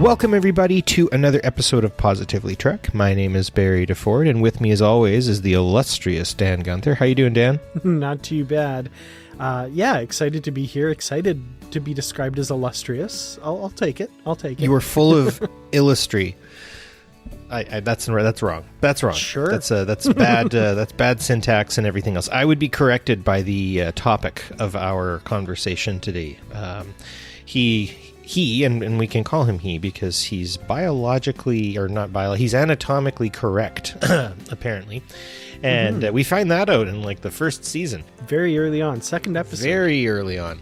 Welcome, everybody, to another episode of Positively Trek. My name is Barry DeFord, and with me, as always, is the illustrious Dan Gunther. How you doing, Dan? Not too bad. Excited to be here. Excited to be described as illustrious. I'll take it. You were full of illustry. That's wrong. That's wrong. Sure. That's bad. That's bad syntax and everything else. I would be corrected by the topic of our conversation today. He and we can call him he because he's he's anatomically correct, apparently. And we find that out in like the first season. Very early on, second episode. Very early on.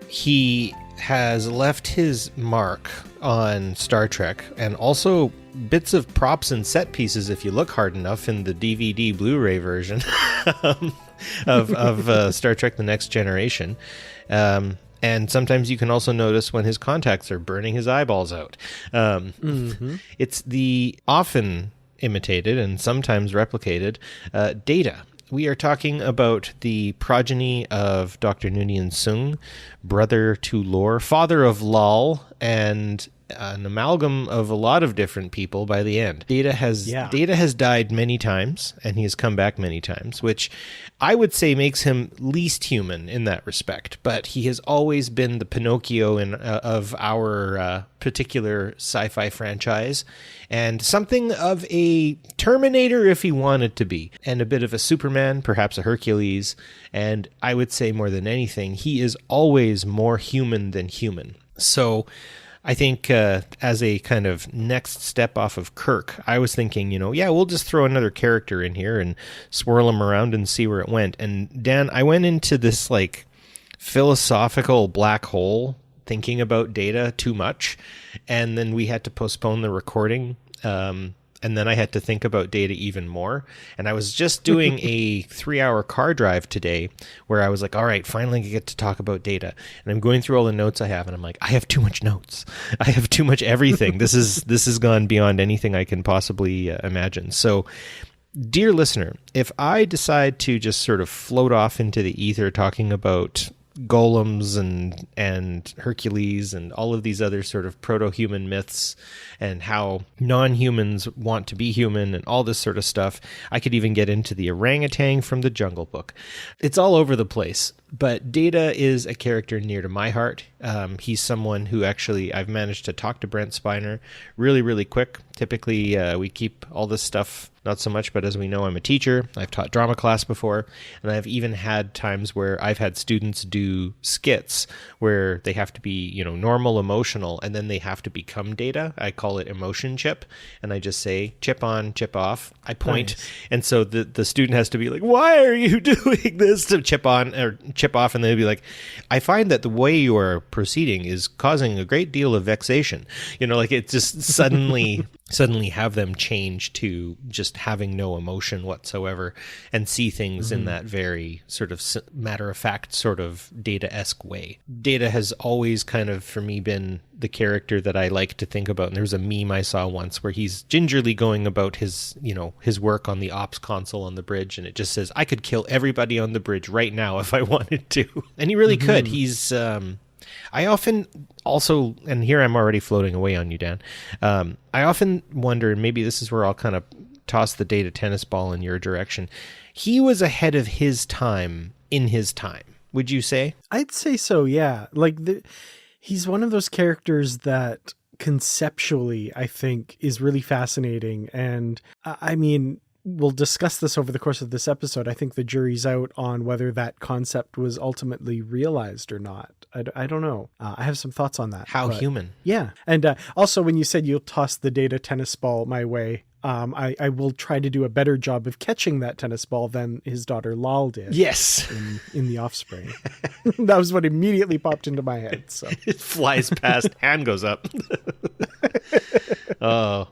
He has left his mark on Star Trek, and also bits of props and set pieces if you look hard enough in the DVD Blu-ray version of Star Trek The Next Generation. And sometimes you can also notice when his contacts are burning his eyeballs out. It's the often imitated and sometimes replicated Data. We are talking about the progeny of Dr. Noonien Soong, brother to Lore, father of Lal, and an amalgam of a lot of different people by the end. Data has died many times, and he has come back many times, which I would say makes him least human in that respect. But he has always been the Pinocchio of our particular sci-fi franchise, and something of a Terminator if he wanted to be, and a bit of a Superman, perhaps a Hercules, and I would say more than anything, he is always more human than human. So I think as a kind of next step off of Kirk, I was thinking, we'll just throw another character in here and swirl him around and see where it went. And Dan, I went into this like philosophical black hole thinking about Data too much, and then we had to postpone the recording. And then I had to think about Data even more. And I was just doing a 3-hour car drive today where I was like, all right, finally I get to talk about Data. And I'm going through all the notes I have, and I'm like, I have too much notes. I have too much everything. This has gone beyond anything I can possibly imagine. So, dear listener, if I decide to just sort of float off into the ether talking about golems and Hercules and all of these other sort of proto-human myths and how non-humans want to be human and all this sort of stuff. I could even get into the orangutan from the Jungle Book. It's all over the place, but Data is a character near to my heart. He's someone who actually I've managed to talk to Brent Spiner really, really quick. Typically, we keep all this stuff not so much, but as we know, I'm a teacher. I've taught drama class before, and I've even had times where I've had students do skits where they have to be, normal, emotional, and then they have to become Data. I call it emotion chip, and I just say, chip on, chip off. I point, nice. And so the student has to be like, why are you doing this? To chip on or chip off, and they'll be like, I find that the way you are proceeding is causing a great deal of vexation. It just suddenly have them change to just having no emotion whatsoever and see things in that very sort of matter-of-fact sort of Data-esque way. Data has always kind of, for me, been the character that I like to think about. And there was a meme I saw once where he's gingerly going about his work on the ops console on the bridge, and it just says, I could kill everybody on the bridge right now if I wanted to. And he really could. He's... I often also, and here I'm already floating away on you, Dan, I often wonder, and maybe this is where I'll kind of toss the Data tennis ball in your direction. He was ahead of his time in his time, would you say? I'd say so, yeah. He's one of those characters that conceptually, I think, is really fascinating. And I mean, we'll discuss this over the course of this episode. I think the jury's out on whether that concept was ultimately realized or not. I don't know. I have some thoughts on that. How human. Yeah. And also, when you said you'll toss the Data tennis ball my way, I will try to do a better job of catching that tennis ball than his daughter Lal did. Yes. In The Offspring. That was what immediately popped into my head. So it flies past, hand goes up. Oh,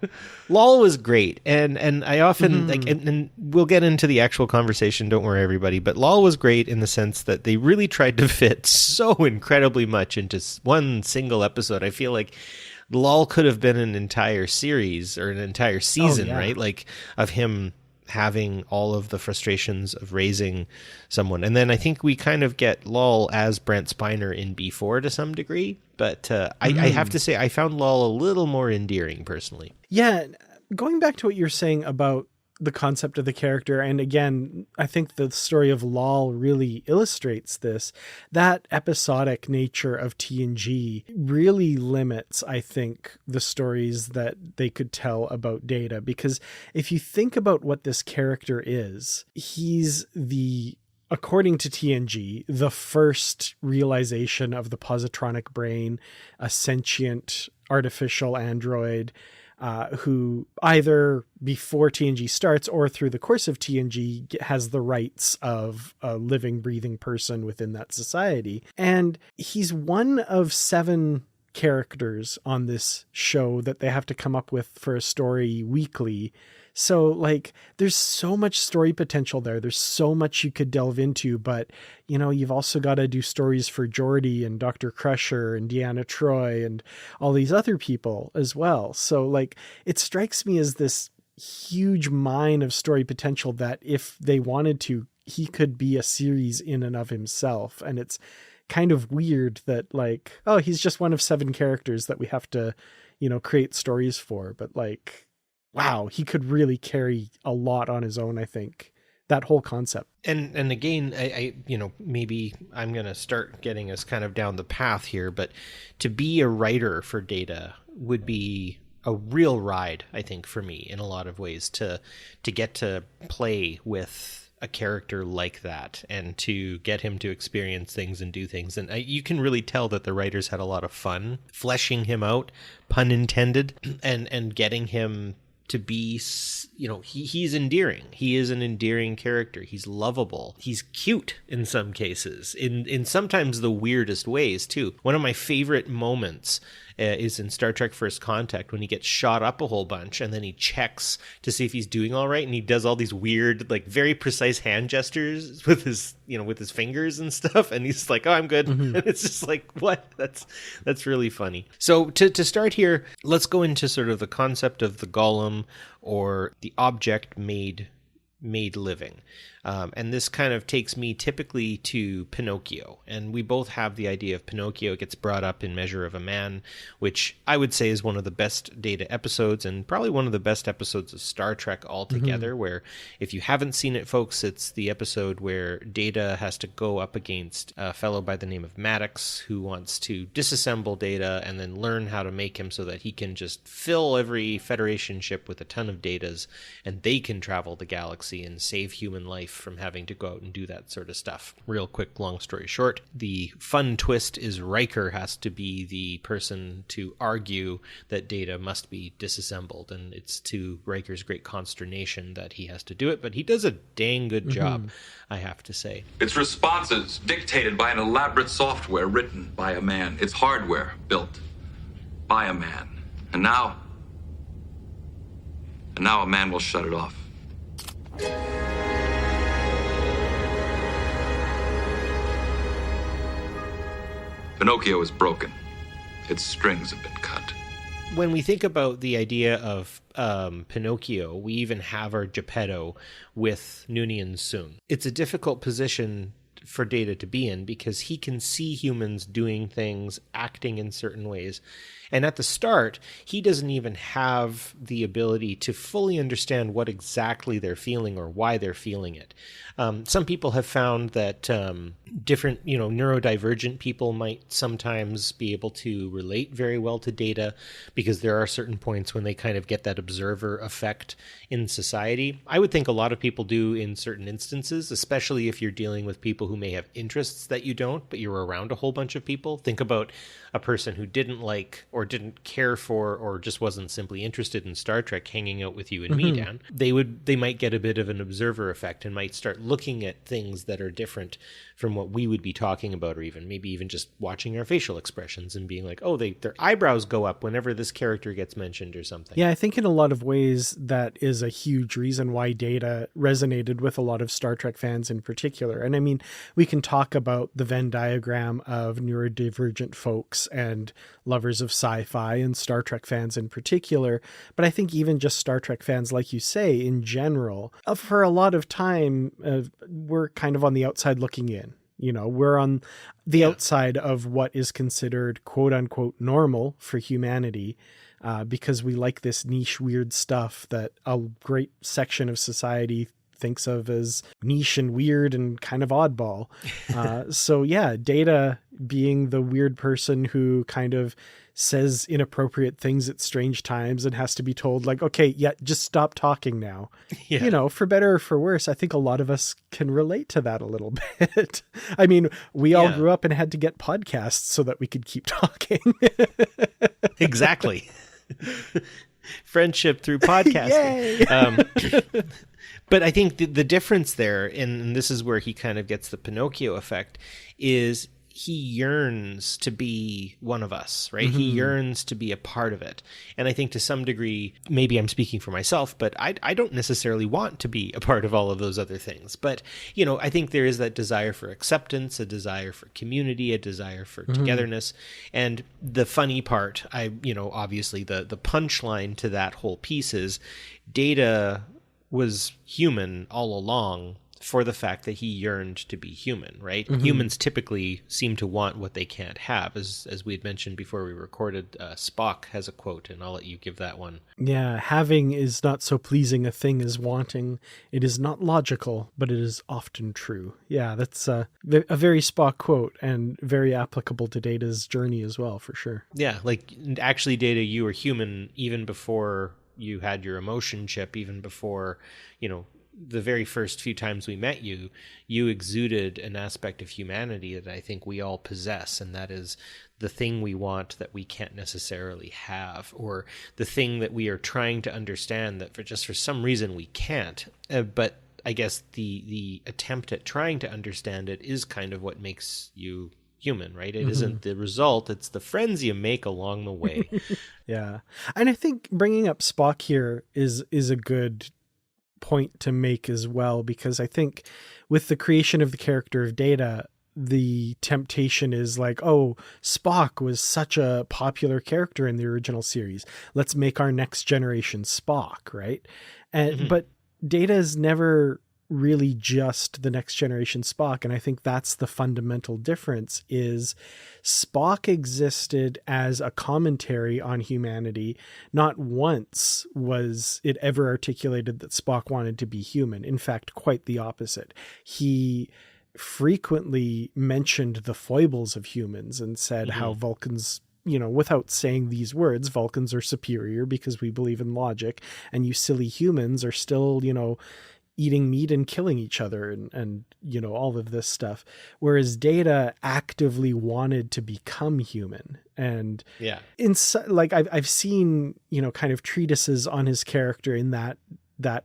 Lal was great. And I often and we'll get into the actual conversation. Don't worry, everybody. But Lal was great in the sense that they really tried to fit so incredibly much into one single episode. I feel like Lal could have been an entire series or an entire season, right? Like of him having all of the frustrations of raising someone. And then I think we kind of get Lol as Brent Spiner in B4 to some degree. But I have to say, I found Lol a little more endearing personally. Yeah, going back to what you're saying about the concept of the character, and again, I think the story of Lol really illustrates this. That episodic nature of TNG really limits, I think, the stories that they could tell about Data, because if you think about what this character is, he's according to TNG, the first realization of the positronic brain, a sentient artificial android who either before TNG starts or through the course of TNG has the rights of a living, breathing person within that society. And he's one of 7 characters on this show that they have to come up with for a story weekly. So like there's so much story potential there. There's so much you could delve into, but you know, you've also got to do stories for Geordi and Dr. Crusher and Deanna Troi and all these other people as well. So like it strikes me as this huge mine of story potential that if they wanted to, he could be a series in and of himself. And it's kind of weird that like, oh, he's just one of 7 characters that we have to, you know, create stories for. But like, wow, he could really carry a lot on his own, I think, that whole concept. And again, I you know, maybe I'm going to start getting us kind of down the path here, but to be a writer for Data would be a real ride, I think, for me in a lot of ways, to get to play with a character like that and to get him to experience things and do things. And you can really tell that the writers had a lot of fun fleshing him out, pun intended, and getting him to be, you know, he's endearing. He is an endearing character. He's lovable. He's cute in some cases, in sometimes the weirdest ways too. One of my favorite moments is in Star Trek First Contact when he gets shot up a whole bunch and then he checks to see if he's doing all right, and he does all these weird, like very precise hand gestures with his, you know, with his fingers and stuff, and he's like, oh, I'm good. Mm-hmm. And it's just like, what? That's really funny. So to start here, let's go into sort of the concept of the golem, or the object made living. And this kind of takes me typically to Pinocchio. And we both have the idea of Pinocchio. It gets brought up in Measure of a Man, which I would say is one of the best Data episodes and probably one of the best episodes of Star Trek altogether, where if you haven't seen it, folks, it's the episode where Data has to go up against a fellow by the name of Maddox, who wants to disassemble Data and then learn how to make him so that he can just fill every Federation ship with a ton of Datas, and they can travel the galaxy and save human life from having to go out and do that sort of stuff. Real quick, long story short, the fun twist is Riker has to be the person to argue that Data must be disassembled, and it's to Riker's great consternation that he has to do it, but he does a dang good job, I have to say. Its responses dictated by an elaborate software written by a man. Its hardware built by a man. And now a man will shut it off. Pinocchio is broken. Its strings have been cut. When we think about the idea of Pinocchio, we even have our Geppetto with Noonien Soon. It's a difficult position for Data to be in because he can see humans doing things, acting in certain ways. And at the start, he doesn't even have the ability to fully understand what exactly they're feeling or why they're feeling it. Some people have found that different, neurodivergent people might sometimes be able to relate very well to Data because there are certain points when they kind of get that observer effect in society. I would think a lot of people do in certain instances, especially if you're dealing with people who may have interests that you don't, but you're around a whole bunch of people. Think about a person who didn't like or didn't care for or just wasn't simply interested in Star Trek hanging out with you and me, Dan. They might get a bit of an observer effect and might start looking at things that are different from what we would be talking about, or maybe even just watching our facial expressions and being like, oh, their eyebrows go up whenever this character gets mentioned or something. Yeah, I think in a lot of ways that is a huge reason why Data resonated with a lot of Star Trek fans in particular. And I mean, we can talk about the Venn diagram of neurodivergent folks and lovers of sci sci-fi and Star Trek fans in particular, but I think even just Star Trek fans, like you say, in general, for a lot of time, we're kind of on the outside looking in. You know, we're on the outside of what is considered quote unquote normal for humanity, because we like this niche, weird stuff that a great section of society thinks of as niche and weird and kind of oddball. So yeah, Data being the weird person who kind of says inappropriate things at strange times and has to be told like, okay, yeah, just stop talking now. Yeah. You know, for better or for worse, I think a lot of us can relate to that a little bit. I mean, we all grew up and had to get podcasts so that we could keep talking. Exactly. Friendship through podcasting. But I think the difference there, and this is where he kind of gets the Pinocchio effect, is he yearns to be one of us, right? Mm-hmm. He yearns to be a part of it. And I think to some degree, maybe I'm speaking for myself, but I don't necessarily want to be a part of all of those other things. But, you know, I think there is that desire for acceptance, a desire for community, a desire for togetherness. And the funny part, obviously the punchline to that whole piece is Data was human all along for the fact that he yearned to be human, right? Mm-hmm. Humans typically seem to want what they can't have. As we had mentioned before we recorded, Spock has a quote, and I'll let you give that one. Yeah, having is not so pleasing a thing as wanting. It is not logical, but it is often true. Yeah, that's a very Spock quote and very applicable to Data's journey as well, for sure. Yeah, like actually, Data, you were human even before you had your emotion chip, even before, the very first few times we met you, you exuded an aspect of humanity that I think we all possess, and that is the thing we want that we can't necessarily have, or the thing that we are trying to understand that for some reason we can't. But I guess the attempt at trying to understand it is kind of what makes you human, right? It isn't the result, it's the friends you make along the way. Yeah. And I think bringing up Spock here is a good point to make as well, because I think with the creation of the character of Data, the temptation is like, oh, Spock was such a popular character in the original series. Let's make our next generation Spock, right? And but Data is never really just the next generation Spock, and I think that's the fundamental difference. Is Spock existed as a commentary on humanity. Not once was it ever articulated that Spock wanted to be human. In fact, quite the opposite. He frequently mentioned the foibles of humans and said how Vulcans, without saying these words, Vulcans are superior because we believe in logic, and you silly humans are still, eating meat and killing each other and all of this stuff. Whereas Data actively wanted to become human. And I've seen, kind of treatises on his character in that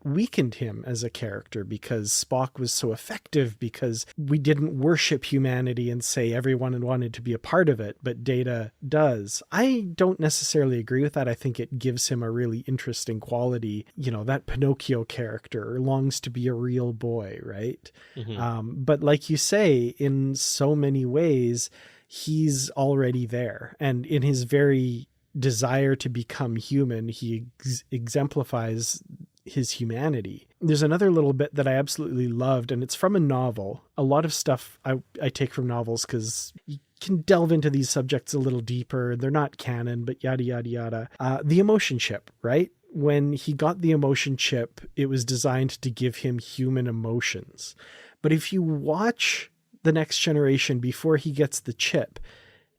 weakened him as a character, because Spock was so effective, because we didn't worship humanity and say everyone wanted to be a part of it, but Data does. I don't necessarily agree with that. I think it gives him a really interesting quality. That Pinocchio character longs to be a real boy, right? But like you say, in so many ways, he's already there. And in his very desire to become human, he exemplifies his humanity. There's another little bit that I absolutely loved, and it's from a novel. A lot of stuff I take from novels because you can delve into these subjects a little deeper. They're not canon, but yada, yada, yada. The emotion chip, right? When he got the emotion chip, it was designed to give him human emotions. But if you watch The Next Generation before he gets the chip,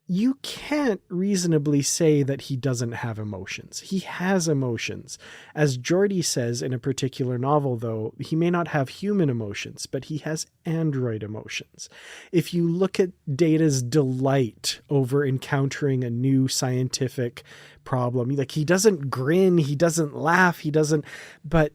you can't reasonably say that he doesn't have emotions. He has emotions. As Geordi says in a particular novel, though, he may not have human emotions, but he has android emotions. If you look at Data's delight over encountering a new scientific problem, like he doesn't grin, he doesn't laugh, but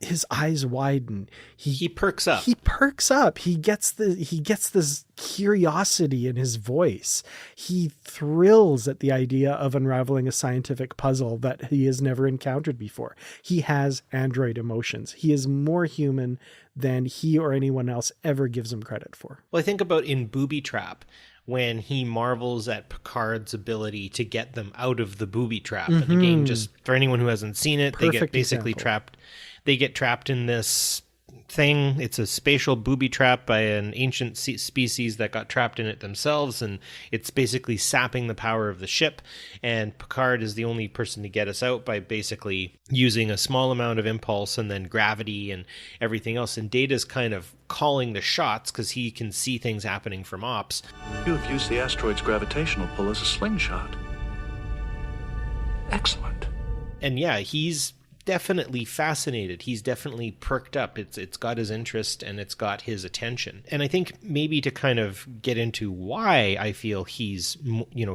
his eyes widen. He perks up. He perks up. He gets this curiosity in his voice. He thrills at the idea of unraveling a scientific puzzle that he has never encountered before. He has android emotions. He is more human than he or anyone else ever gives him credit for. Well, I think about in Booby Trap, when he marvels at Picard's ability to get them out of the booby trap. And again, just for anyone who hasn't seen it, they get basically trapped. They get trapped in this thing. It's a spatial booby trap by an ancient species that got trapped in it themselves, and it's basically sapping the power of the ship. And Picard is the only person to get us out by basically using a small amount of impulse and then gravity and everything else. And Data's kind of calling the shots because he can see things happening from ops. You have used the asteroid's gravitational pull as a slingshot. Excellent. And yeah, he's definitely fascinated. He's definitely perked up. It's got his interest and it's got his attention. And I think maybe to kind of get into why I feel he's,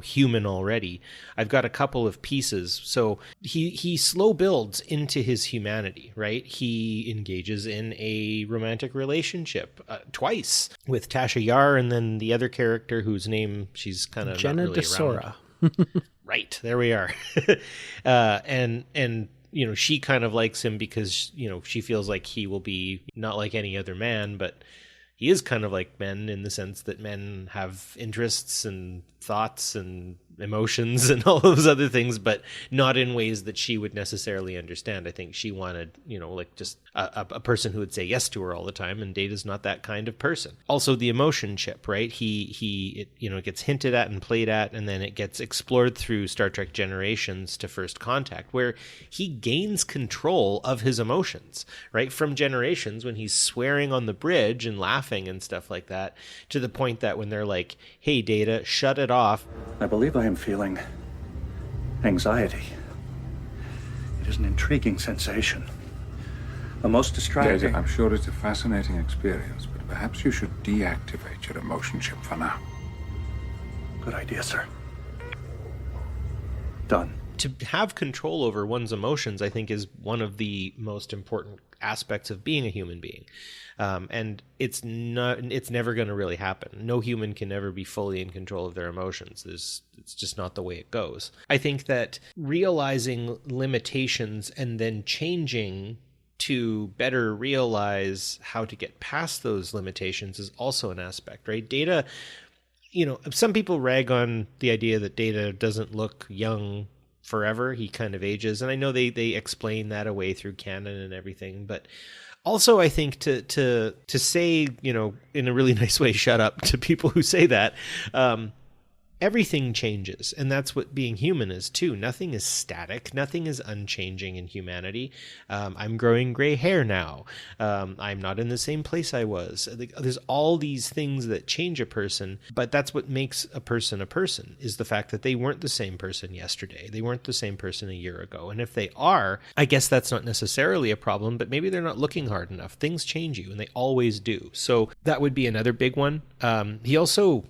human already, I've got a couple of pieces. So he slow builds into his humanity, right? He engages in a romantic relationship twice with Tasha Yar, and then the other character whose name she's kind of Jenna not really Desora. Right, there we are. And she kind of likes him because, she feels like he will be not like any other man, but he is kind of like men in the sense that men have interests and thoughts and emotions and all those other things, but not in ways that she would necessarily understand. I think she wanted, just a person who would say yes to her all the time, and Data's not that kind of person. Also, the emotion chip, right? It gets hinted at and played at, and then it gets explored through Star Trek Generations to First Contact, where he gains control of his emotions, right? From Generations, when he's swearing on the bridge and laughing and stuff like that, to the point that when they're like, hey, Data, shut it off. I believe I am feeling anxiety. It is an intriguing sensation. A most distracting... Data, I'm sure it's a fascinating experience, but perhaps you should deactivate your emotion chip for now. Good idea, sir. Done. To have control over one's emotions, I think, is one of the most important aspects of being a human being. And it's never going to really happen. No human can ever be fully in control of their emotions. It's just not the way it goes. I think that realizing limitations and then changing to better realize how to get past those limitations is also an aspect, right? Data, some people rag on the idea that Data doesn't look young forever. He kind of ages, and I know they explain that away through canon and everything, but also I think to say, in a really nice way, shut up to people who say that, everything changes, and that's what being human is too. Nothing is static. Nothing is unchanging in humanity. I'm growing gray hair now. I'm not in the same place I was. There's all these things that change a person, but that's what makes a person, is the fact that they weren't the same person yesterday. They weren't the same person a year ago. And if they are, I guess that's not necessarily a problem, but maybe they're not looking hard enough. Things change you, and they always do. So that would be another big one. He also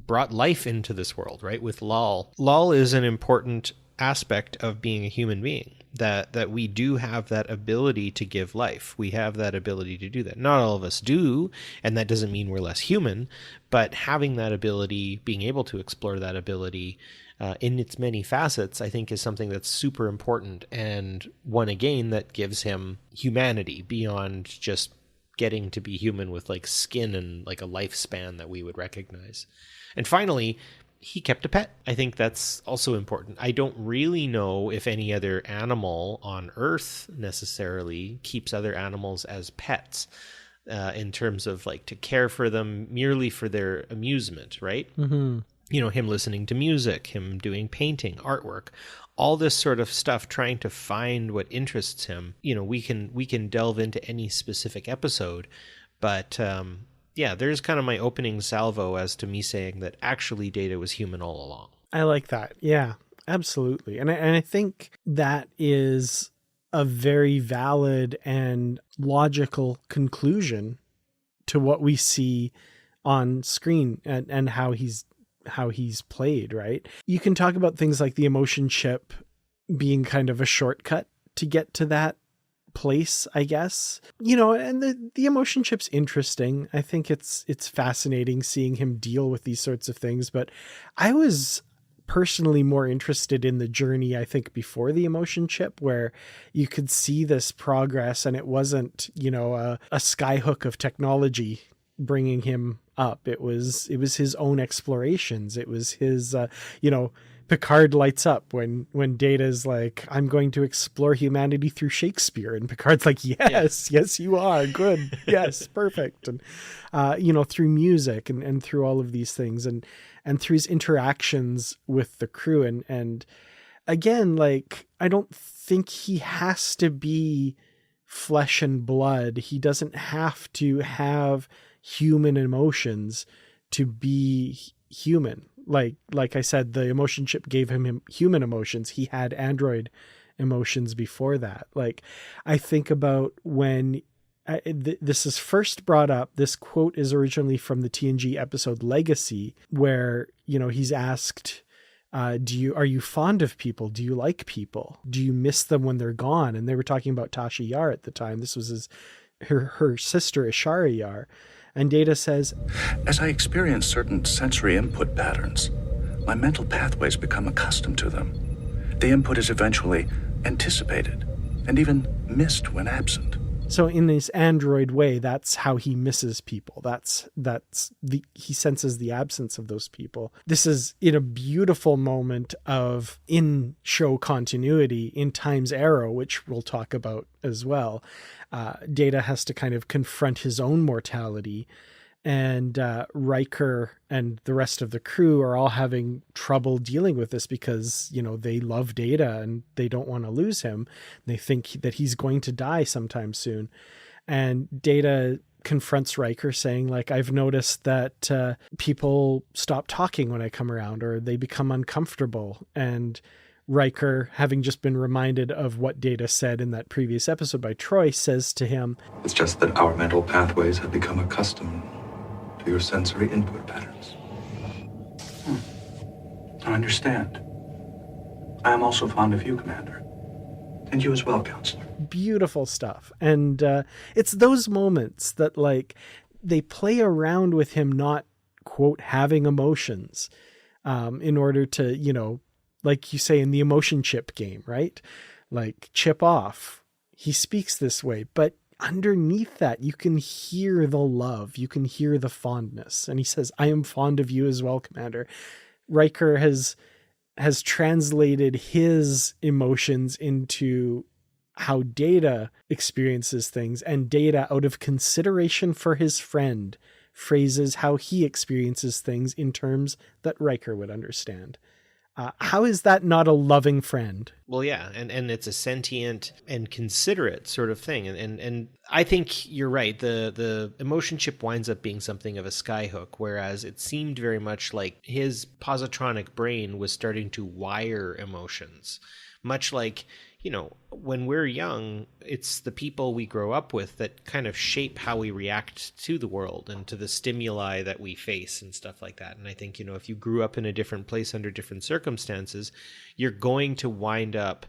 brought life into this world, right? With Lal. Lal is an important aspect of being a human being, that we do have that ability to give life. We have that ability to do that. Not all of us do, and that doesn't mean we're less human, but having that ability, being able to explore that ability in its many facets, I think is something that's super important, and one, again, that gives him humanity beyond just getting to be human with like skin and like a lifespan that we would recognize. And finally, he kept a pet. I think that's also important. I don't really know if any other animal on Earth necessarily keeps other animals as pets in terms of like to care for them merely for their amusement, right? Mm-hmm. Him listening to music, him doing painting, artwork, all this sort of stuff, trying to find what interests him. We can delve into any specific episode, but yeah, there's kind of my opening salvo as to me saying that actually Data was human all along. I like that. Yeah, absolutely. And I think that is a very valid and logical conclusion to what we see on screen and how he's played, right? You can talk about things like the emotion chip being kind of a shortcut to get to that place, I guess. And the emotion chip's interesting. I think it's fascinating seeing him deal with these sorts of things, but I was personally more interested in the journey, I think, before the emotion chip, where you could see this progress and it wasn't, a skyhook of technology bringing him up. It was his own explorations. It was his, Picard lights up when Data's like, I'm going to explore humanity through Shakespeare. And Picard's like, yes, you are. Good. Yes, perfect. And, through music and through all of these things and through his interactions with the crew. And again, like, I don't think he has to be flesh and blood. He doesn't have to have human emotions to be human. Like I said, the emotion chip gave him human emotions. He had android emotions before that. Like, I think about when this is first brought up. This quote is originally from the TNG episode Legacy, where, he's asked, are you fond of people? Do you like people? Do you miss them when they're gone? And they were talking about Tasha Yar at the time. This was her sister, Ishara Yar. And Data says, as I experience certain sensory input patterns, my mental pathways become accustomed to them. The input is eventually anticipated and even missed when absent. So in this android way, that's how he misses people. He senses the absence of those people. This is in a beautiful moment of in-show continuity in Time's Arrow, which we'll talk about as well. Data has to kind of confront his own mortality, and Riker and the rest of the crew are all having trouble dealing with this because, they love Data and they don't want to lose him. They think that he's going to die sometime soon. And Data confronts Riker saying, like, I've noticed that people stop talking when I come around, or they become uncomfortable. And Riker, having just been reminded of what Data said in that previous episode by Troy, says to him, It's just that our mental pathways have become accustomed to your sensory input patterns. I understand. I am also fond of you, Commander. And you as well, Counselor. Beautiful stuff. And it's those moments that, like, they play around with him not, quote, having emotions in order to, like you say in the emotion chip game, right? Like, chip off. He speaks this way, but underneath that, you can hear the love. You can hear the fondness. And he says, I am fond of you as well, Commander. Riker has translated his emotions into how Data experiences things, and Data, out of consideration for his friend, phrases how he experiences things in terms that Riker would understand. How is that not a loving friend? Well, yeah, and it's a sentient and considerate sort of thing. And I think you're right. The emotion chip winds up being something of a skyhook, whereas it seemed very much like his positronic brain was starting to wire emotions, much like, when we're young, it's the people we grow up with that kind of shape how we react to the world and to the stimuli that we face and stuff like that. And I think, if you grew up in a different place under different circumstances, you're going to wind up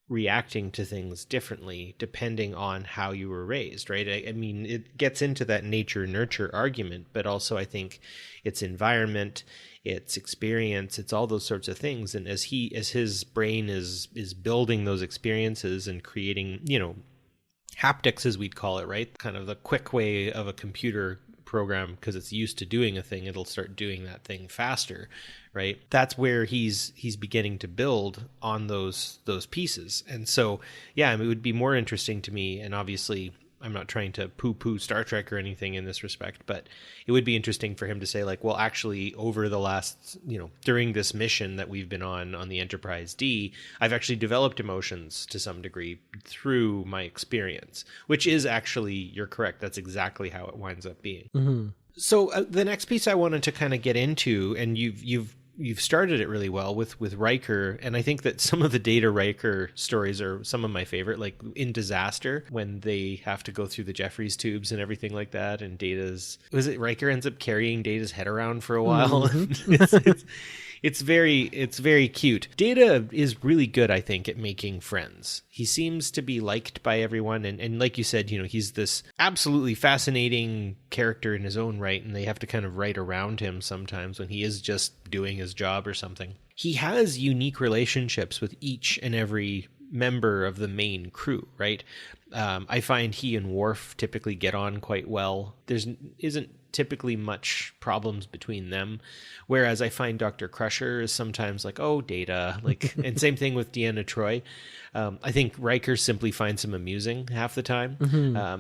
reacting to things differently depending on how you were raised, right? I mean, it gets into that nature-nurture argument, but also I think it's environment, it's experience, it's all those sorts of things. And as his brain is building those experiences and creating, haptics, as we'd call it, right? Kind of the quick way of a computer program, because it's used to doing a thing, it'll start doing that thing faster, right? That's where he's beginning to build on those pieces. And so, yeah, it would be more interesting to me, and obviously I'm not trying to poo-poo Star Trek or anything in this respect, but it would be interesting for him to say, like, well, actually, over the last, during this mission that we've been on the Enterprise D, I've actually developed emotions to some degree through my experience, which is actually, you're correct, that's exactly how it winds up being. Mm-hmm. So the next piece I wanted to kind of get into, and you've started it really well with Riker, and I think that some of the Data Riker stories are some of my favorite, like in Disaster, when they have to go through the Jeffries tubes and everything like that, and Riker ends up carrying Data's head around for a while. Mm-hmm. It's very cute. Data is really good, I think, at making friends. He seems to be liked by everyone. And like you said, he's this absolutely fascinating character in his own right. And they have to kind of write around him sometimes when he is just doing his job or something. He has unique relationships with each and every member of the main crew, right? I find he and Worf typically get on quite well. There isn't typically much problems between them. Whereas I find Dr. Crusher is sometimes like, oh, Data, like, and same thing with Deanna Troi. I think Riker simply finds him amusing half the time.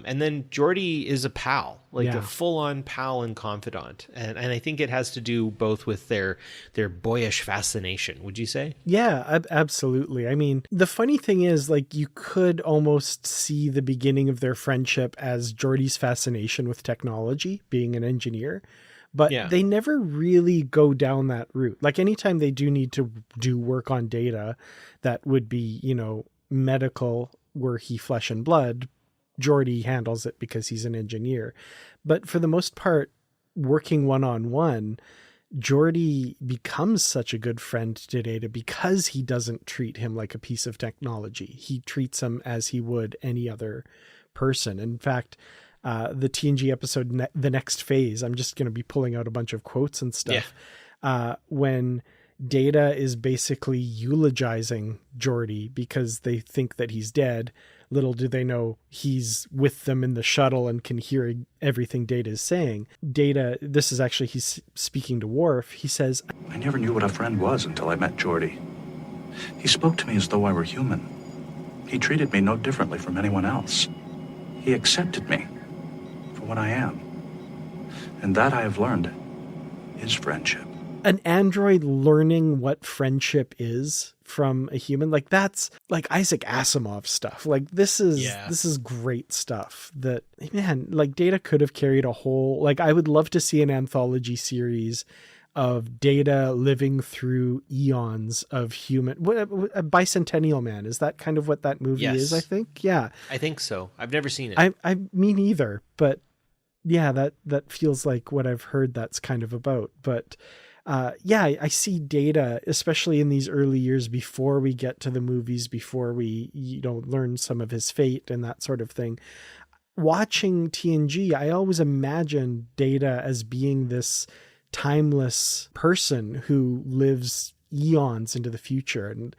And then Geordi is a pal, like a full-on pal and confidant. And I think it has to do both with their boyish fascination, would you say? Yeah, absolutely. I mean, the funny thing is, like, you could almost see the beginning of their friendship as Geordi's fascination with technology, being an engineer. But they never really go down that route. Like, anytime they do need to do work on Data that would be, you know, medical, were he flesh and blood, Geordi handles it because he's an engineer. But for the most part, working one-on-one, Geordi becomes such a good friend to Data because he doesn't treat him like a piece of technology. He treats him as he would any other person. In fact, the TNG episode, The Next Phase, I'm just going to be pulling out a bunch of quotes and stuff. When Data is basically eulogizing Geordi because they think that he's dead, little do they know he's with them in the shuttle and can hear everything Data is saying. Data, this is actually, he's speaking to Worf. He says, I never knew what a friend was until I met Geordi. He spoke to me as though I were human. He treated me no differently from anyone else. He accepted me for what I am. And that I have learned is friendship. An android learning what friendship is from a human, like, that's like Isaac Asimov stuff. Like, this is great stuff that, man, like, Data could have carried a whole, like, I would love to see an anthology series of Data living through eons of human, a Bicentennial Man. Is that kind of what that movie is? I think. Yeah, I think so. I've never seen it. I mean, either, but yeah, that feels like what I've heard that's kind of about. But I see Data, especially in these early years before we get to the movies, before we, you know, learn some of his fate and that sort of thing. Watching TNG, I always imagined Data as being this timeless person who lives eons into the future. And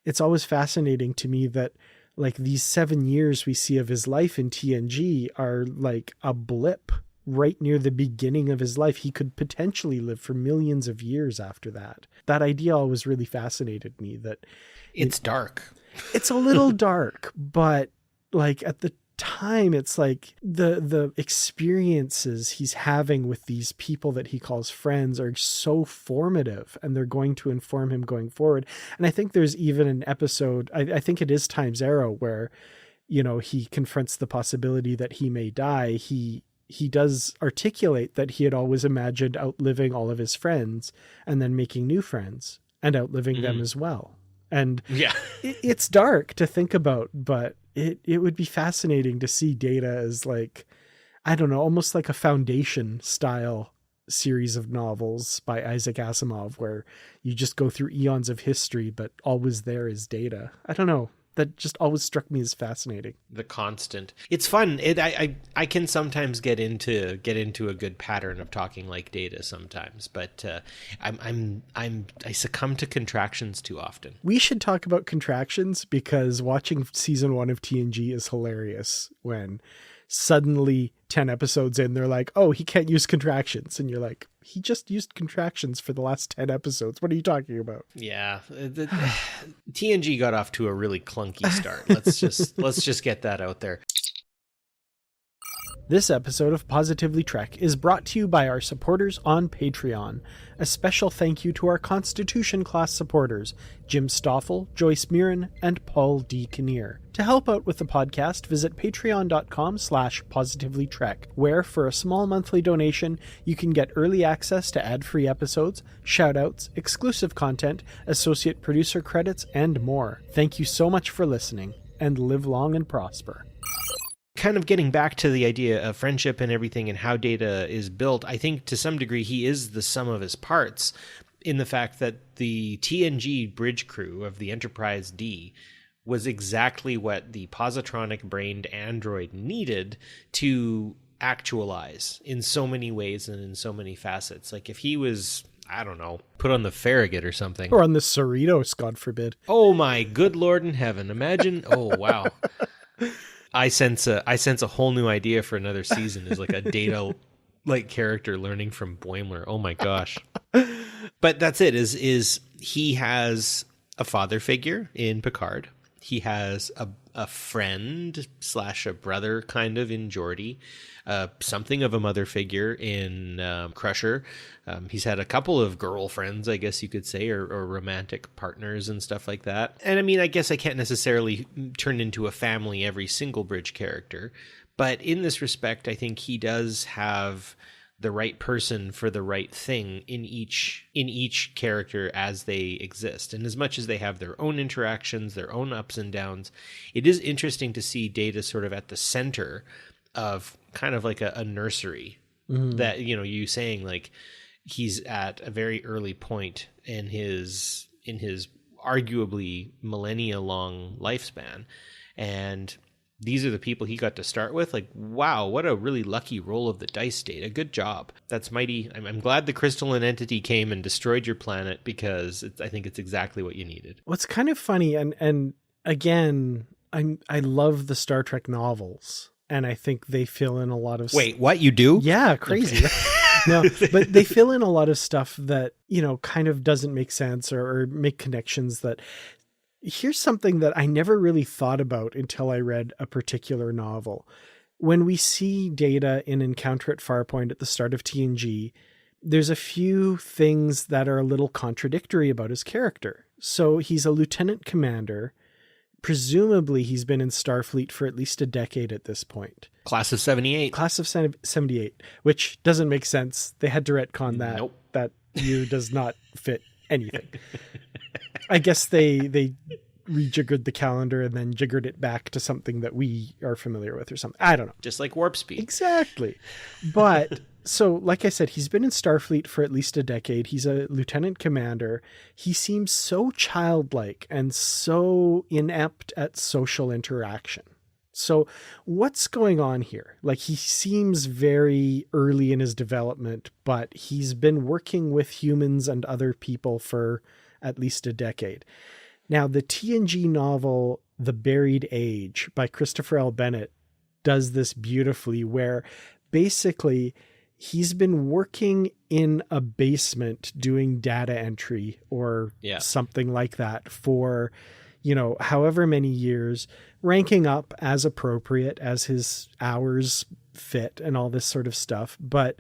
it's always fascinating to me that, like, these 7 years we see of his life in TNG are like a blip right near the beginning of his life. He could potentially live for millions of years after that. That idea always really fascinated me, that it's dark. It's a little dark, but like at the time, it's like the experiences he's having with these people that he calls friends are so formative, and they're going to inform him going forward. And I think there's even an episode, I think it is Time's Arrow, where, you know, he confronts the possibility that he may die. He does articulate that he had always imagined outliving all of his friends and then making new friends and outliving them as well. And it's dark to think about, but it would be fascinating to see Data as, like, I don't know, almost like a Foundation style series of novels by Isaac Asimov, where you just go through eons of history, but always there is Data. I don't know. That just always struck me as fascinating. The constant. It's fun. I can sometimes get into a good pattern of talking like Data sometimes, but I succumb to contractions too often. We should talk about contractions, because watching season 1 of TNG is hilarious when suddenly 10 episodes in, they're like, oh, he can't use contractions. And you're like, he just used contractions for the last 10 episodes. What are you talking about? Yeah. TNG got off to a really clunky start. Let's just get that out there. This episode of Positively Trek is brought to you by our supporters on Patreon. A special thank you to our Constitution class supporters, Jim Stoffel, Joyce Mirren, and Paul D. Kinnear. To help out with the podcast, visit patreon.com/positivelytrek, where for a small monthly donation, you can get early access to ad-free episodes, shoutouts, exclusive content, associate producer credits, and more. Thank you so much for listening, and live long and prosper. Kind of getting back to the idea of friendship and everything and how Data is built, I think to some degree he is the sum of his parts, in the fact that the TNG bridge crew of the Enterprise D was exactly what the positronic-brained android needed to actualize in so many ways and in so many facets. Like, if he was, I don't know, put on the Farragut or something. Or on the Cerritos, God forbid. Oh my good Lord in heaven. Imagine, oh wow. I sense a whole new idea for another season, is like a Data like character learning from Boimler. Oh my gosh. But that's it, is he has a father figure in Picard. He has a friend / a brother kind of in Geordi, something of a mother figure in Crusher. He's had a couple of girlfriends, I guess you could say, or romantic partners and stuff like that. And I mean, I guess I can't necessarily turn into a family every single Bridge character, but in this respect, I think he does have the right person for the right thing in each character as they exist. And as much as they have their own interactions, their own ups and downs, it is interesting to see Data sort of at the center of kind of like a nursery that, you know, you saying like he's at a very early point in his arguably millennia long lifespan. And these are the people he got to start with. Like, wow, what a really lucky roll of the dice, Data. Good job. That's mighty. I'm glad the crystalline entity came and destroyed your planet, because I think it's exactly what you needed. What's kind of funny, and again, I love the Star Trek novels, and I think they fill in a lot of... Wait, what, you do? Yeah, crazy. Okay. No, but they fill in a lot of stuff that, you know, kind of doesn't make sense or make connections that... Here's something that I never really thought about until I read a particular novel. When we see Data in Encounter at Farpoint at the start of TNG, there's a few things that are a little contradictory about his character. So he's a lieutenant commander. Presumably he's been in Starfleet for at least a decade at this point. Class of 78. Class of 78, which doesn't make sense. They had to retcon that. Nope. That year does not fit anything. I guess they rejiggered the calendar and then jiggered it back to something that we are familiar with or something. I don't know. Just like warp speed. Exactly. But so, like I said, he's been in Starfleet for at least a decade. He's a lieutenant commander. He seems so childlike and so inept at social interaction. So what's going on here? Like, he seems very early in his development, but he's been working with humans and other people for at least a decade. Now, the TNG novel, The Buried Age by Christopher L. Bennett, does this beautifully, where basically he's been working in a basement doing data entry or something like that for, you know, however many years, ranking up as appropriate as his hours fit and all this sort of stuff. But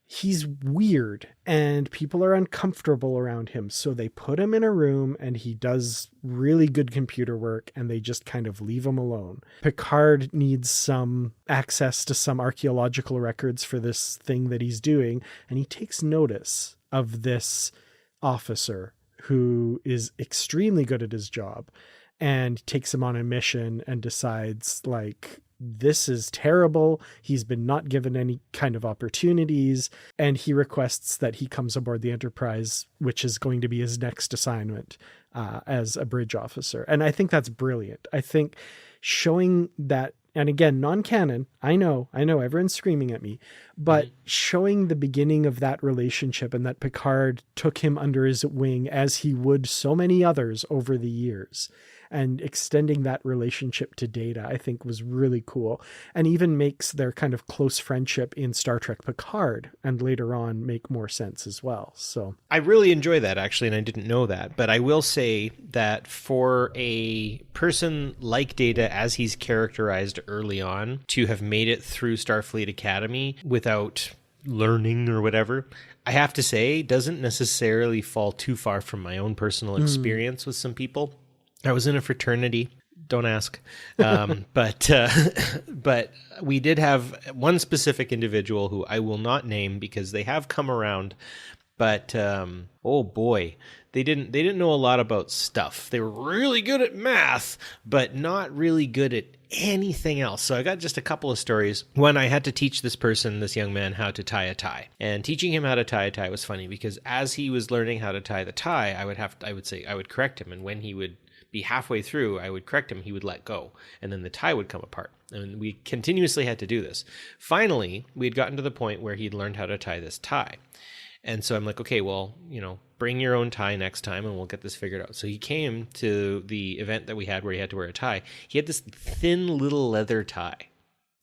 he's weird and people are uncomfortable around him. So they put him in a room and he does really good computer work and they just kind of leave him alone. Picard needs some access to some archaeological records for this thing that he's doing. And he takes notice of this officer who is extremely good at his job and takes him on a mission and decides, like, this is terrible. He's been not given any kind of opportunities, and he requests that he comes aboard the Enterprise, which is going to be his next assignment as a bridge officer. And I think that's brilliant. I think showing that, and again, non-canon, I know everyone's screaming at me, but showing the beginning of that relationship and that Picard took him under his wing as he would so many others over the years, and extending that relationship to Data, I think was really cool, and even makes their kind of close friendship in Star Trek Picard and later on make more sense as well. So I really enjoy that, actually, and I didn't know that, but I will say that for a person like Data, as he's characterized early on, to have made it through Starfleet Academy without learning or whatever, I have to say doesn't necessarily fall too far from my own personal experience with some people. I was in a fraternity. Don't ask. But we did have one specific individual who I will not name because they have come around. But oh boy, they didn't know a lot about stuff. They were really good at math, but not really good at anything else. So I got just a couple of stories. One, I had to teach this young man, how to tie a tie. And teaching him how to tie a tie was funny because as he was learning how to tie the tie, I would correct him, and when he would be halfway through, I would correct him, he would let go, and then the tie would come apart. And we continuously had to do this. Finally, we had gotten to the point where he'd learned how to tie this tie. And so I'm like, okay, well, bring your own tie next time and we'll get this figured out. So he came to the event that we had where he had to wear a tie. He had this thin little leather tie.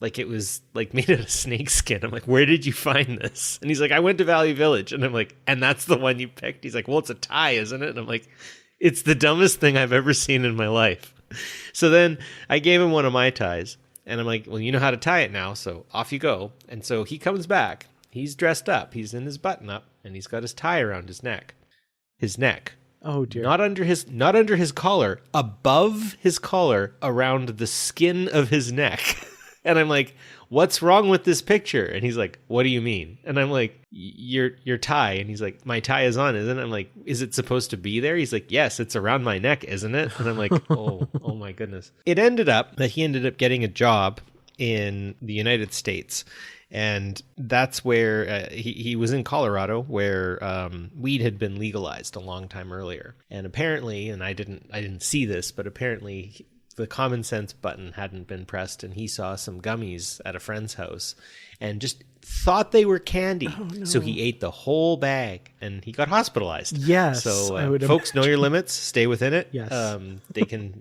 like it was like made out of snake skin. I'm like, where did you find this? And he's like, I went to Valley Village. And I'm like, and that's the one you picked? He's like, well, it's a tie, isn't it? And I'm like, it's the dumbest thing I've ever seen in my life. So then I gave him one of my ties, and I'm like, well, you know how to tie it now, so off you go. And so he comes back. He's dressed up. He's in his button up, and he's got his tie around his neck. His neck. Oh dear. Not under his collar, above his collar, around the skin of his neck. And I'm like, what's wrong with this picture? And he's like, what do you mean? And I'm like, your tie. And he's like, my tie is on, isn't it? I'm like, is it supposed to be there? He's like, yes, it's around my neck, isn't it? And I'm like, oh my goodness. It ended up that he ended up getting a job in the United States. And that's where he was in Colorado, where weed had been legalized a long time earlier. And apparently, and I didn't see this, but apparently the common sense button hadn't been pressed, and he saw some gummies at a friend's house and just thought they were candy. Oh, no. So he ate the whole bag and he got hospitalized. Yes. So folks, know your limits, stay within it. Yes. They can,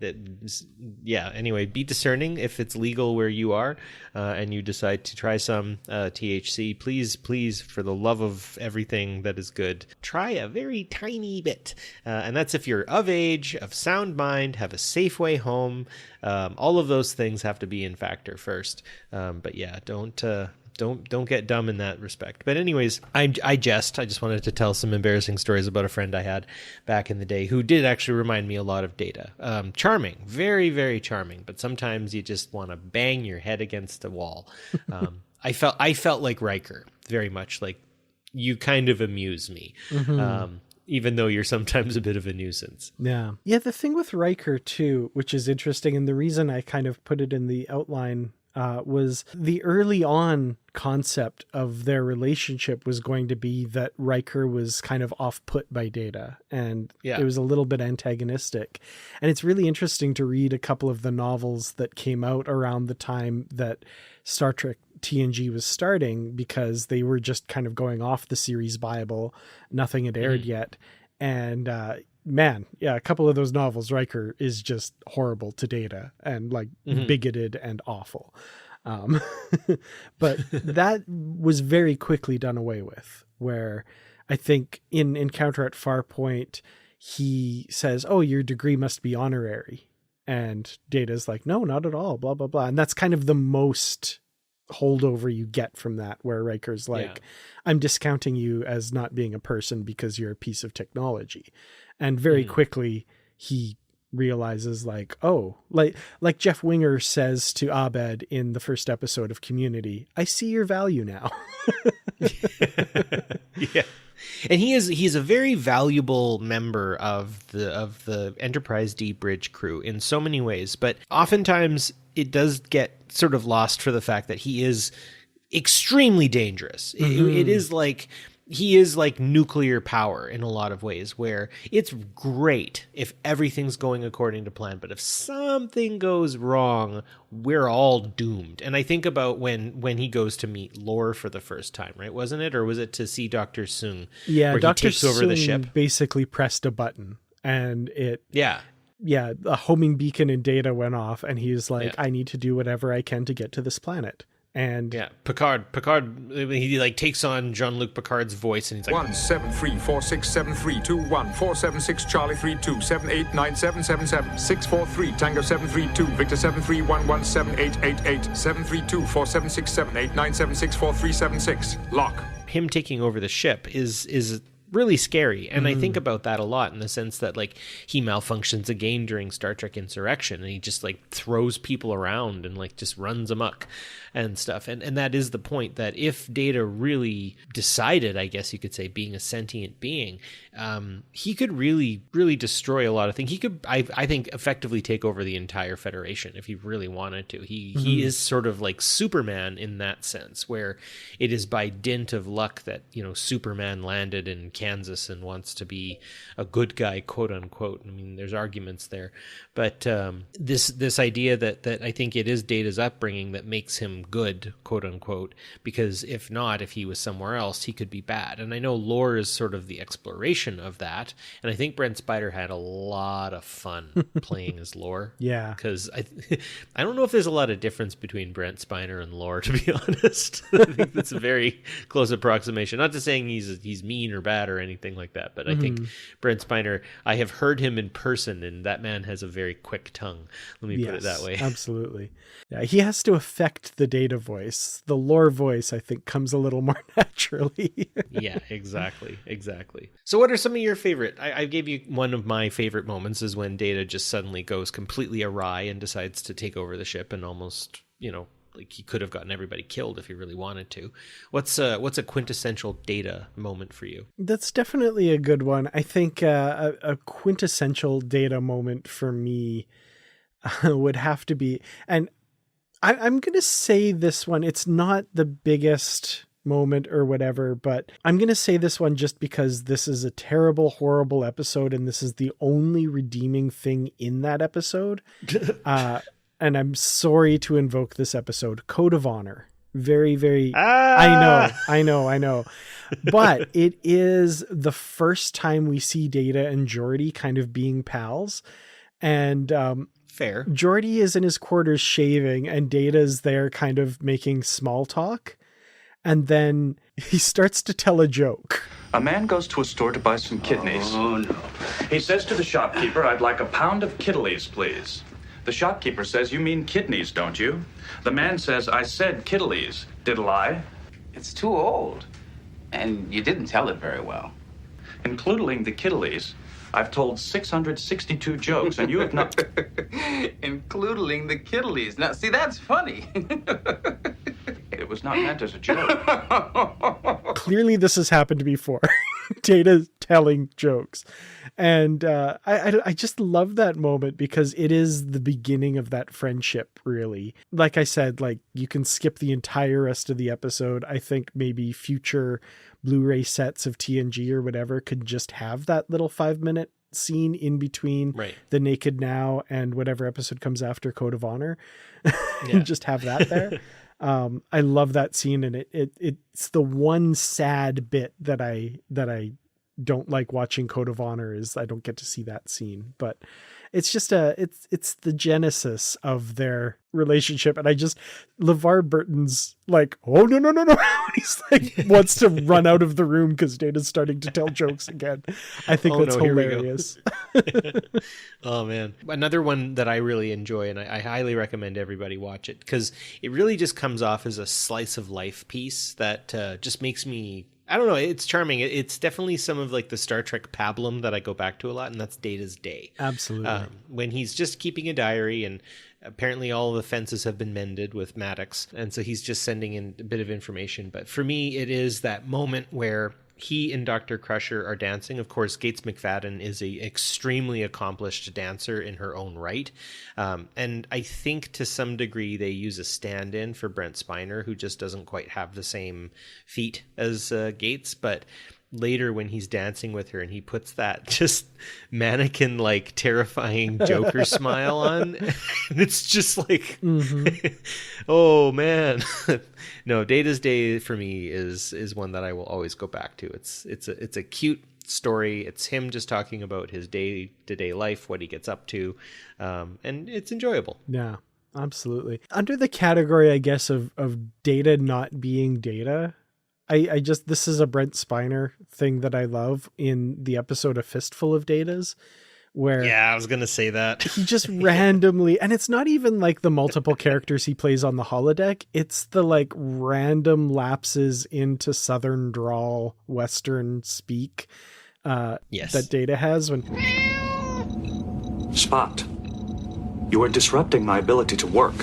anyway, be discerning if it's legal where you are and you decide to try some THC. Please, for the love of everything that is good, try a very tiny bit. And that's if you're of age, of sound mind, have a safe way home. All of those things have to be in factor first. But yeah, don't get dumb in that respect. But anyways, I just wanted to tell some embarrassing stories about a friend I had back in the day who did actually remind me a lot of Data. Charming, very, very charming, but sometimes you just want to bang your head against the wall. I felt like Riker, very much like, you kind of amuse me. Mm-hmm. Even though you're sometimes a bit of a nuisance. Yeah. Yeah, the thing with Riker too, which is interesting, and the reason I kind of put it in the outline was the early on concept of their relationship was going to be that Riker was kind of off-put by Data, and it was a little bit antagonistic. And it's really interesting to read a couple of the novels that came out around the time that Star Trek TNG was starting, because they were just kind of going off the series Bible. Nothing had aired yet. And a couple of those novels, Riker is just horrible to Data and like bigoted and awful. But that was very quickly done away with, where I think in Encounter at Farpoint, he says, oh, your degree must be honorary. And Data's like, no, not at all, blah, blah, blah. And that's kind of the most holdover you get from that, where Riker's like, I'm discounting you as not being a person because you're a piece of technology. And very quickly he realizes like, oh, like Jeff Winger says to Abed in the first episode of Community, I see your value now. Yeah. And he's a very valuable member of the Enterprise D bridge crew in so many ways, but oftentimes it does get sort of lost for the fact that he is extremely dangerous. It is like, he is like nuclear power in a lot of ways, where it's great if everything's going according to plan, but if something goes wrong, we're all doomed. And I think about when he goes to meet Lore for the first time, right? Wasn't it? Or was it to see Dr. Soong? Yeah, where Dr. he takes over the ship? Basically pressed a button and it... Yeah, a homing beacon in Data went off, and he's like, I need to do whatever I can to get to this planet. And Picard, he like takes on Jean-Luc Picard's voice, and he's like 173467321 Charlie 32789777 643 Tango 732 Victor 731178888 732476789764376 lock. Him taking over the ship is really scary. And I think about that a lot in the sense that like he malfunctions again during Star Trek Insurrection, and he just like throws people around and like just runs amok and stuff. And that is the point, that if Data really decided, I guess you could say, being a sentient being, he could really, really destroy a lot of things. He could, I think, effectively take over the entire Federation if he really wanted to. He is sort of like Superman in that sense, where it is by dint of luck that, you know, Superman landed in Kansas and wants to be a good guy, quote unquote. I mean, there's arguments there, but this idea that I think it is Data's upbringing that makes him good, quote unquote, because if not, if he was somewhere else, he could be bad. And I know lore is sort of the exploration of that, and I think Brent Spiner had a lot of fun playing as lore. Yeah, because I don't know if there's a lot of difference between Brent Spiner and lore, to be honest. I think that's a very close approximation. Not to saying he's mean or bad or anything like that, but I think Brent Spiner, I have heard him in person, and that man has a very quick tongue. Let me put it that way. Absolutely. Yeah, he has to affect the Data voice. The lore voice, I think, comes a little more naturally. Yeah, exactly. So what are some of your favorite? I gave you one of my favorite moments is when Data just suddenly goes completely awry and decides to take over the ship and almost, like he could have gotten everybody killed if he really wanted to. What's a quintessential Data moment for you? That's definitely a good one. I think a quintessential Data moment for me would have to be, and I'm going to say this one, it's not the biggest moment or whatever, but I'm going to say this one just because this is a terrible, horrible episode, and this is the only redeeming thing in that episode. And I'm sorry to invoke this episode, Code of Honor. Very, very, I know. But it is the first time we see Data and Geordi kind of being pals. And fair. Geordi is in his quarters shaving, and Data's there kind of making small talk. And then he starts to tell a joke. A man goes to a store to buy some kidneys. Oh, no. He says to the shopkeeper, "I'd like a pound of kiddlies, please." The shopkeeper says, "You mean kidneys, don't you?" The man says, "I said kiddlies. Diddle I?" It's too old. And you didn't tell it very well. Including the kiddlies, I've told 662 jokes, and you have not... Including the kiddlies. Now, see, that's funny. It was not meant as a joke. Clearly this has happened before. Data telling jokes. And I just love that moment because it is the beginning of that friendship, really. Like I said, like you can skip the entire rest of the episode. I think maybe future Blu-ray sets of TNG or whatever could just have that little 5-minute scene in between the Naked Now and whatever episode comes after Code of Honor. Just have that there. I love that scene, and it's the one sad bit that I don't like watching Code of Honor is I don't get to see that scene, but it's just it's the genesis of their relationship. And LeVar Burton's like, oh no. He's like, wants to run out of the room because Data's starting to tell jokes again. I think that's hilarious. Oh man. Another one that I really enjoy, and I highly recommend everybody watch it because it really just comes off as a slice of life piece that just makes me, I don't know, it's charming. It's definitely some of like the Star Trek pablum that I go back to a lot, and that's Data's Day. Absolutely. When he's just keeping a diary, and apparently all the fences have been mended with Maddox, and so he's just sending in a bit of information. But for me, it is that moment where he and Dr. Crusher are dancing. Of course, Gates McFadden is a extremely accomplished dancer in her own right. And I think to some degree they use a stand-in for Brent Spiner, who just doesn't quite have the same feat as Gates. But later when he's dancing with her and he puts that just mannequin like terrifying Joker smile on, and it's just like oh man. No, Data's Day for me is one that I will always go back to. It's a cute story. It's him just talking about his day-to-day life, what he gets up to, and it's enjoyable. Yeah, absolutely. Under the category, I guess, of Data not being Data, I just, this is a Brent Spiner thing that I love in the episode A Fistful of Datas, where I was going to say that. He just randomly, and it's not even like the multiple characters he plays on the holodeck. It's the like random lapses into Southern drawl, Western speak that Data has when Spot, you are disrupting my ability to work.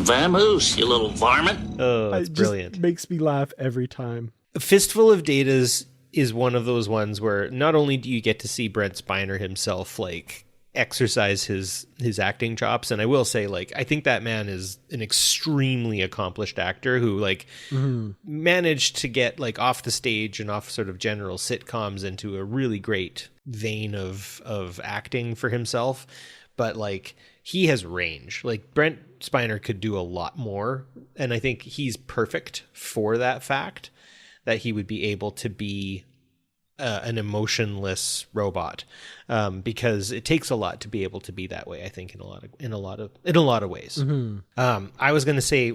Vamoose, you little varmint. Oh, it's brilliant. Makes me laugh every time. A Fistful of Datas is one of those ones where not only do you get to see Brent Spiner himself like exercise his acting chops. And I will say, like, I think that man is an extremely accomplished actor who, like, managed to get, like, off the stage and off sort of general sitcoms into a really great vein of acting for himself. But, like, he has range. Like, Brent Spiner could do a lot more, and I think he's perfect for that fact, that he would be able to be an emotionless robot, because it takes a lot to be able to be that way. I think in a lot of ways. I was going to say,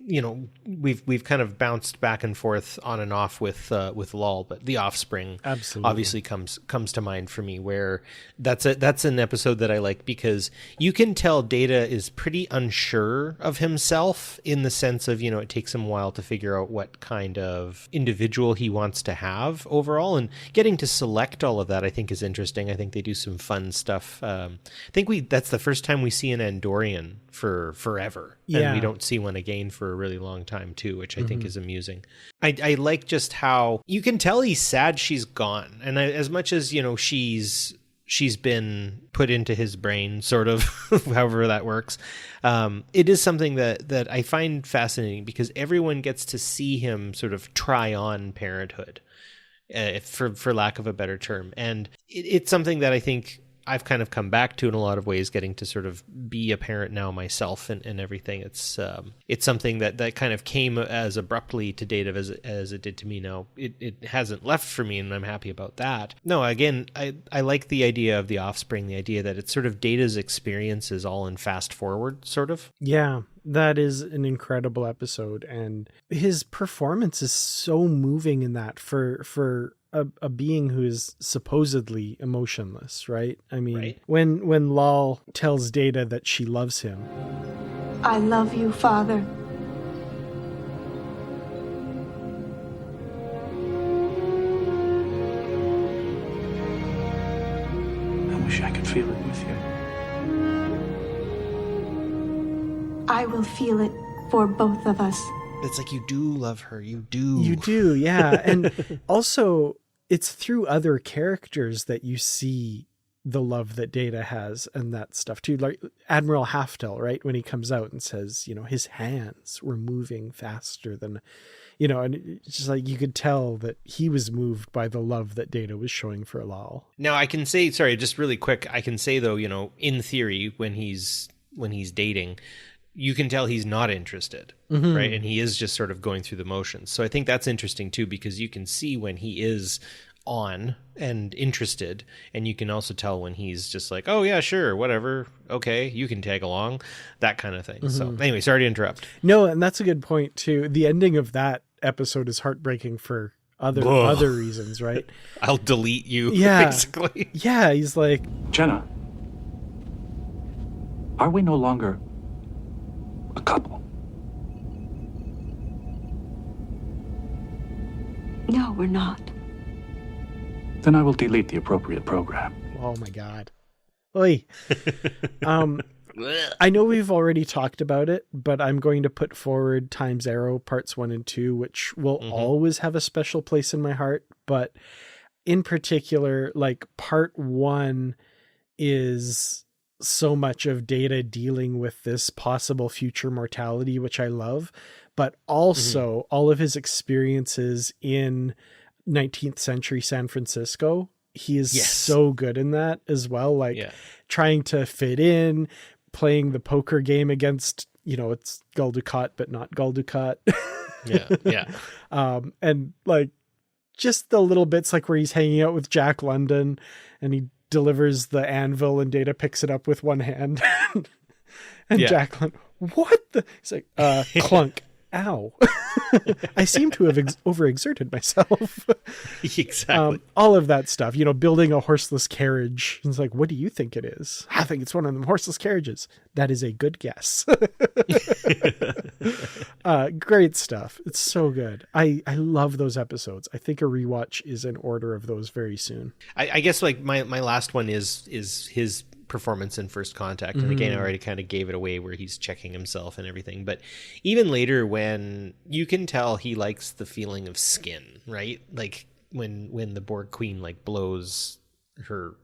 you know, we've kind of bounced back and forth on and off with Lol, but The Offspring obviously comes to mind for me, where that's an episode that I like because you can tell Data is pretty unsure of himself, in the sense of, you know, it takes him a while to figure out what kind of individual he wants to have overall, and getting to select all of that I think is interesting. I think they do some fun stuff. I think that's the first time we see an Andorian for forever, and we don't see one again for a really long time too, which I think is amusing. I like just how you can tell he's sad she's gone, and as much as, you know, she's been put into his brain, sort of, however that works. It is something that I find fascinating, because everyone gets to see him sort of try on parenthood, for lack of a better term, and it's something that I think I've kind of come back to in a lot of ways, getting to sort of be a parent now myself and everything. It's something that kind of came as abruptly to Data as it did to me. Now it hasn't left for me, and I'm happy about that. No, again, I like the idea of The Offspring, the idea that it's sort of Data's experiences all in fast forward, sort of. Yeah. That is an incredible episode, and his performance is so moving in that for a being who is supposedly emotionless, right? I mean, right. When Lal tells Data that she loves him. I love you, Father. I wish I could feel it with you. I will feel it for both of us. It's like, you do love her. You do. You do, yeah. And also, it's through other characters that you see the love that Data has and that stuff too. Like Admiral Halftel, right? When he comes out and says, you know, his hands were moving faster than, you know, and it's just like, you could tell that he was moved by the love that Data was showing for Lal. Now I can say, sorry, just really quick. I can say though, you know, in theory, when he's dating, you can tell he's not interested, right? And he is just sort of going through the motions. So I think that's interesting too, because you can see when he is on and interested, and you can also tell when he's just like, oh yeah, sure, whatever, okay, you can tag along, that kind of thing. So anyway, sorry to interrupt. No, and that's a good point too. The ending of that episode is heartbreaking for other reasons, right? I'll delete you, basically. Yeah, he's like, Jenna, are we no longer a couple? No, we're not. Then I will delete the appropriate program. Oh my God. Oy. I know we've already talked about it, but I'm going to put forward Time's Arrow parts 1 and 2, which will always have a special place in my heart. But in particular, like part 1 is so much of Data dealing with this possible future mortality, which I love, but also all of his experiences in 19th century San Francisco. He is so good in that as well. Like trying to fit in, playing the poker game against, you know, it's Gul Dukat, but not Gul Dukat. And like just the little bits like where he's hanging out with Jack London and he delivers the anvil and Data picks it up with one hand. And Jack London, what the? He's like, clunk. Ow. I seem to have overexerted myself. Exactly. All of that stuff, you know, building a horseless carriage. It's like, what do you think it is? I think it's one of them horseless carriages. That is a good guess. Great stuff. It's so good. I love those episodes. I think a rewatch is in order of those very soon. I guess like my last one is his performance in First Contact, and again I already kind of gave it away where he's checking himself and everything, but even later when you can tell he likes the feeling of skin, right? Like when the Borg Queen like blows her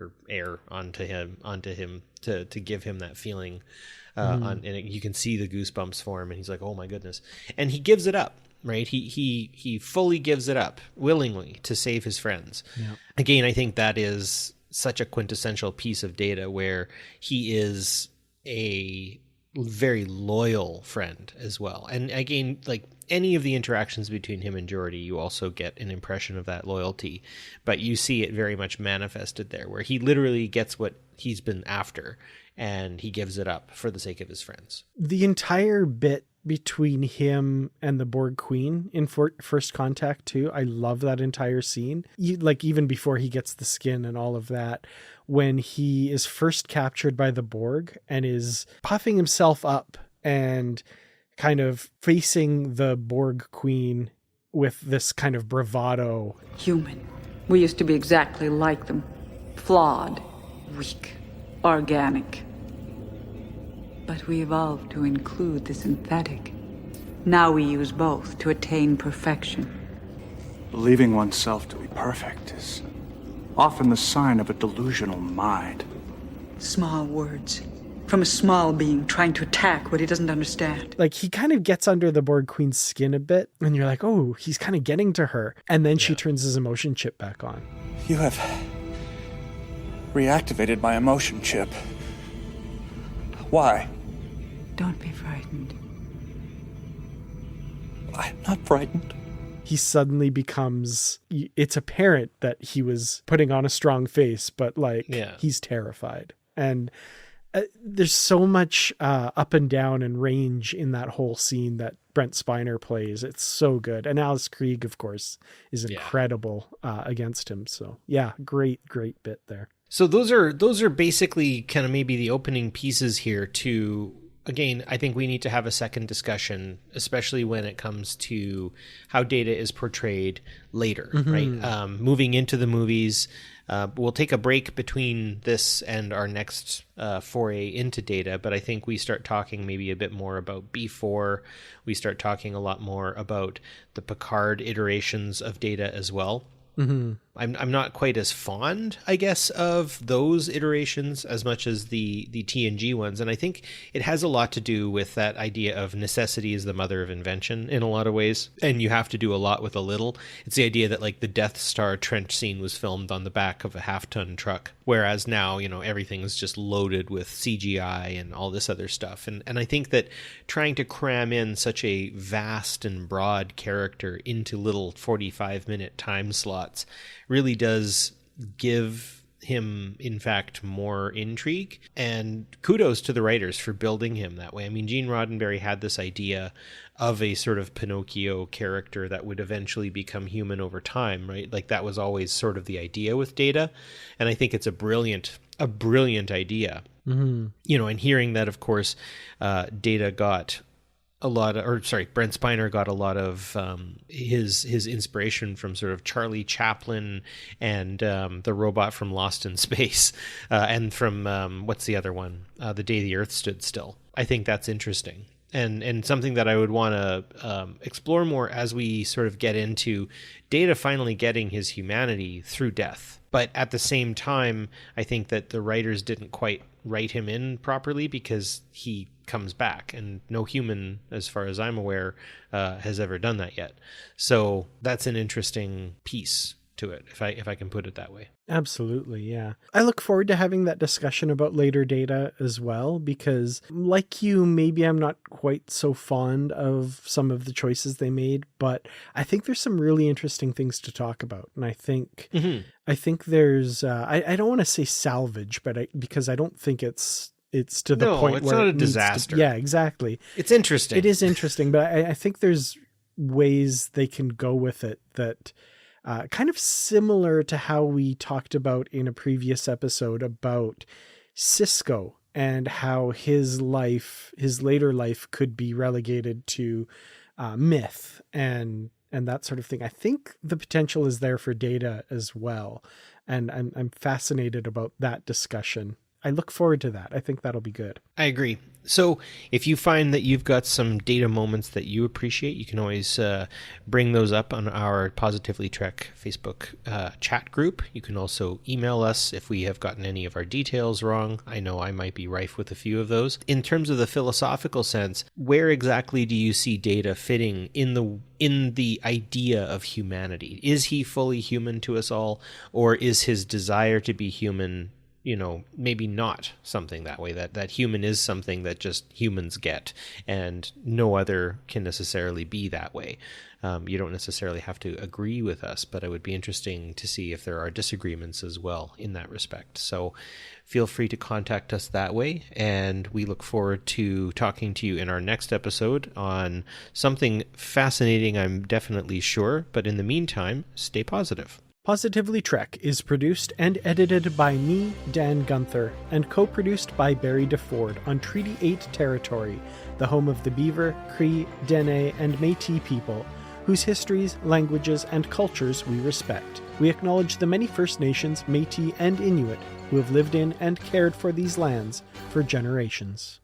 or air onto him to give him that feeling. You can see the goosebumps form, and he's like, oh my goodness. And he gives it up, right? He fully gives it up willingly to save his friends. Yeah. Again, I think that is such a quintessential piece of Data, where he is a very loyal friend as well. And again, like any of the interactions between him and Geordi, you also get an impression of that loyalty, but you see it very much manifested there, where he literally gets what he's been after and he gives it up for the sake of his friends. The entire bit between him and the Borg Queen in First Contact too, I love that entire scene. Like even before he gets the skin and all of that, when he is first captured by the Borg and is puffing himself up and kind of facing the Borg Queen with this kind of bravado. Human. We used to be exactly like them. Flawed, weak, organic. But we evolved to include the synthetic. Now we use both to attain perfection. Believing oneself to be perfect is often the sign of a delusional mind. Small words. From a small being trying to attack what he doesn't understand. Like he kind of gets under the Borg Queen's skin a bit, and you're like, oh, he's kind of getting to her. And then she turns his emotion chip back on. You have reactivated my emotion chip. Why? Don't be frightened. I'm not frightened. He suddenly becomes, it's apparent that he was putting on a strong face, but he's terrified. And there's so much up and down and range in that whole scene that Brent Spiner plays. It's so good. And Alice Krige, of course, is incredible against him. So yeah, great bit there. So those are basically kind of maybe the opening pieces here to, again, I think we need to have a second discussion, especially when it comes to how Data is portrayed later, right? Moving into the movies. We'll take a break between this and our next foray into Data, but I think we start talking maybe a bit more about B4. We start talking a lot more about the Picard iterations of Data as well. I'm not quite as fond, I guess, of those iterations as much as the TNG ones. And I think it has a lot to do with that idea of necessity is the mother of invention in a lot of ways. And you have to do a lot with a little. It's the idea that like the Death Star trench scene was filmed on the back of a half-ton truck, whereas now, everything is just loaded with CGI and all this other stuff. And I think that trying to cram in such a vast and broad character into little 45-minute time slots really does give him, in fact, more intrigue. And kudos to the writers for building him that way. I mean, Gene Roddenberry had this idea of a sort of Pinocchio character that would eventually become human over time, right? Like that was always sort of the idea with Data. And I think it's a brilliant idea. And hearing that, of course, Data got Brent Spiner got a lot of his inspiration from sort of Charlie Chaplin and the robot from Lost in Space, and from what's the other one? The Day the Earth Stood Still. I think that's interesting. And something that I would want to explore more as we sort of get into Data finally getting his humanity through death. But at the same time, I think that the writers didn't quite write him in properly because he comes back, and no human, as far as I'm aware, has ever done that yet. So that's an interesting piece to it, if I can put it that way. Absolutely, yeah. I look forward to having that discussion about later Data as well, because like you, maybe I'm not quite so fond of some of the choices they made, but I think there's some really interesting things to talk about. And I think there's, I don't want to say salvage, but because I don't think it's to the point it's where not a it needs disaster. Yeah, exactly. It's interesting. It is interesting, but I think there's ways they can go with it that kind of similar to how we talked about in a previous episode about Sisko and how his later life could be relegated to myth and that sort of thing. I think the potential is there for Data as well. And I'm fascinated about that discussion. I look forward to that. I think that'll be good. I agree. So if you find that you've got some data moments that you appreciate, you can always bring those up on our Positively Trek Facebook chat group. You can also email us if we have gotten any of our details wrong. I know I might be rife with a few of those. In terms of the philosophical sense, where exactly do you see Data fitting in the idea of humanity? Is he fully human to us all, or is his desire to be human, maybe not something that way, that human is something that just humans get and no other can necessarily be that way. You don't necessarily have to agree with us, but it would be interesting to see if there are disagreements as well in that respect. So feel free to contact us that way, and we look forward to talking to you in our next episode on something fascinating, I'm definitely sure. But in the meantime, stay positive. Positively Trek is produced and edited by me, Dan Gunther, and co-produced by Barry DeFord on Treaty 8 territory, the home of the Beaver, Cree, Dene, and Métis people, whose histories, languages, and cultures we respect. We acknowledge the many First Nations, Métis, and Inuit who have lived in and cared for these lands for generations.